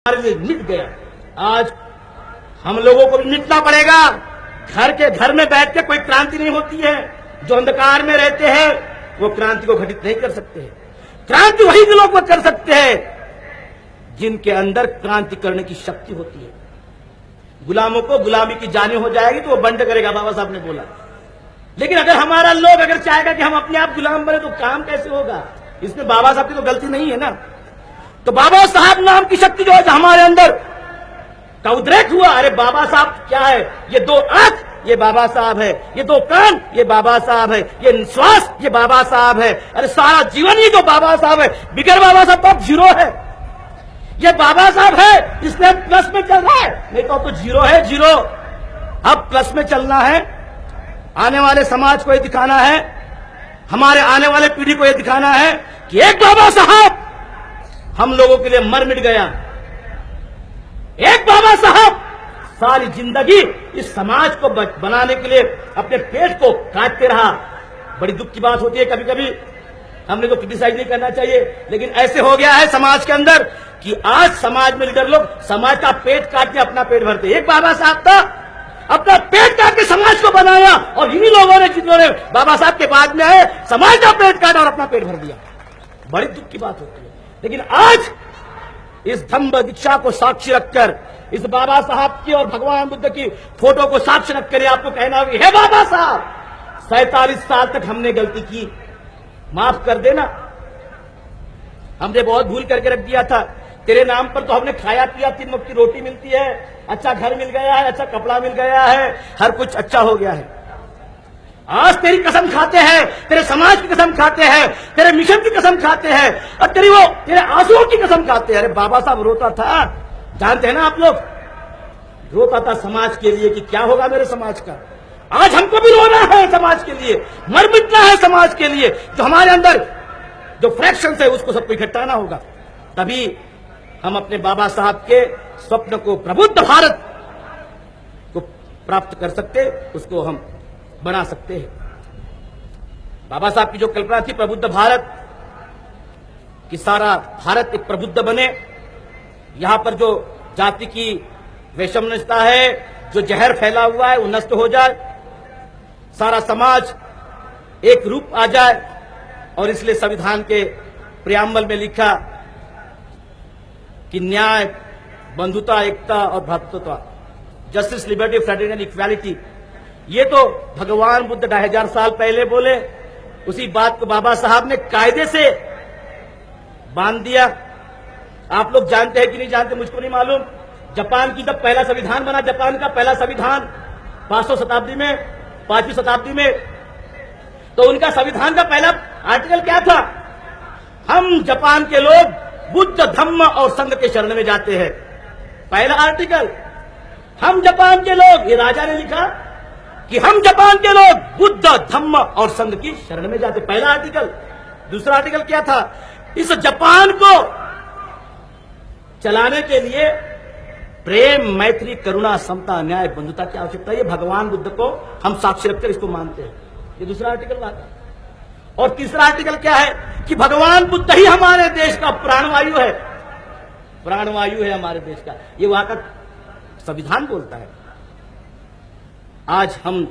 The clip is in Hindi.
हमारे लिए मिट गया। आज हम लोगों को भी मिटना पड़ेगा। घर के घर में बैठ के कोई क्रांति नहीं होती है। जो अंधकार में रहते हैं वो क्रांति को घटित नहीं कर सकते हैं। क्रांति वही लोग कर सकते हैं जिनके अंदर क्रांति करने की शक्ति होती है। गुलामों को गुलामी की जानी हो जाएगी तो वो बंद करेगा, बाबा साहब ने बोला। लेकिन अगर हमारा लोग अगर चाहेगा कि हम अपने आप गुलाम बने तो काम कैसे होगा? इसमें बाबा साहब की तो गलती नहीं है ना। तो बाबा साहब नाम की शक्ति जो है हमारे अंदर का उद्रेक हुआ। अरे बाबा साहब क्या है? ये दो आंख ये बाबा साहब है, ये दो कान ये बाबा साहब है, ये श्वास ये बाबा साहब है। अरे सारा जीवन ही जो बाबा साहब है, बिगर बाबा साहब तो अब जीरो है। ये बाबा साहब है इसलिए प्लस में चल रहा है, नहीं तो जीरो है, जीरो। अब प्लस में चलना है। आने वाले समाज को ये दिखाना है, हमारे आने वाले पीढ़ी को ये दिखाना है कि एक बाबा साहब हम लोगों के लिए मर मिट गया। एक बाबा साहब सारी जिंदगी इस समाज को बनाने के लिए अपने पेट को काटते रहा। बड़ी दुख की बात होती है, कभी कभी हमने तो क्रिटिसाइज नहीं करना चाहिए, लेकिन ऐसे हो गया है समाज के अंदर कि आज समाज में लीडर लोग समाज का पेट काट के अपना पेट भरते। एक बाबा साहब था, अपना पेट काट के समाज को बनाया, और इन्हीं लोगों ने जिन्होंने बाबा साहब के बाद में आए समाज का पेट काटा और अपना पेट भर दिया। बड़ी दुख की बात होती है। लेकिन आज इस धम्म दीक्षा को साक्षी रखकर, इस बाबा साहब की और भगवान बुद्ध की फोटो को साक्षी रखकर आपको कहना होगा, हे बाबा साहब 47 साल तक हमने गलती की, माफ कर देना। हमने बहुत भूल करके रख दिया था। तेरे नाम पर तो हमने खाया पिया, 3 वक्त की रोटी मिलती है, अच्छा घर मिल गया है, अच्छा कपड़ा मिल गया है, हर कुछ अच्छा हो गया है। आज तेरी कसम खाते हैं, तेरे समाज की कसम खाते हैं, तेरे मिशन की कसम खाते हैं, और तेरे आंसुओं की कसम खाते हैं। अरे बाबा साहब रोता था, जानते हैं ना आप लोग, रोता था समाज के लिए कि क्या होगा मेरे समाज का। आज हमको भी रोना है समाज के लिए, मर मिटना है समाज के लिए। जो हमारे अंदर जो फ्रैक्शन है उसको सबको इकट्ठाना होगा, तभी हम अपने बाबा साहब के स्वप्न को, प्रबुद्ध भारत को प्राप्त कर सकते, उसको हम बना सकते हैं। बाबा साहब की जो कल्पना थी प्रबुद्ध भारत कि सारा भारत एक प्रबुद्ध बने, यहां पर जो जाति की वैषम्यता है, जो जहर फैला हुआ है वो नष्ट हो जाए, सारा समाज एक रूप आ जाए। और इसलिए संविधान के प्रियम्बल में लिखा कि न्याय, बंधुता, एकता और भ्रातृत्व, justice, liberty, fraternity and equality. ये तो भगवान बुद्ध 2500 साल पहले बोले, उसी बात को बाबा साहब ने कायदे से बांध दिया। आप लोग जानते हैं कि नहीं जानते, मुझको नहीं मालूम। जापान की जब पहला संविधान बना, जापान का पहला संविधान 500 शताब्दी में, 5वीं शताब्दी में, तो उनका संविधान का पहला आर्टिकल क्या था? हम जापान के लोग बुद्ध, धम्म और संघ के शरण में जाते हैं। पहला आर्टिकल, हम जापान के लोग, ये राजा ने लिखा कि हम जापान के लोग बुद्ध, धम्म और संघ की शरण में जाते, पहला आर्टिकल। दूसरा आर्टिकल क्या था? इस जापान को चलाने के लिए प्रेम, मैत्री, करुणा, समता, न्याय, बंधुता की आवश्यकता है। ये भगवान बुद्ध को हम साक्षी रखकर इसको मानते हैं। ये दूसरा आर्टिकल आता। और तीसरा आर्टिकल क्या है कि भगवान बुद्ध ही हमारे देश का प्राणवायु है, प्राणवायु है हमारे देश का। ये वहां का संविधान बोलता है। आज हम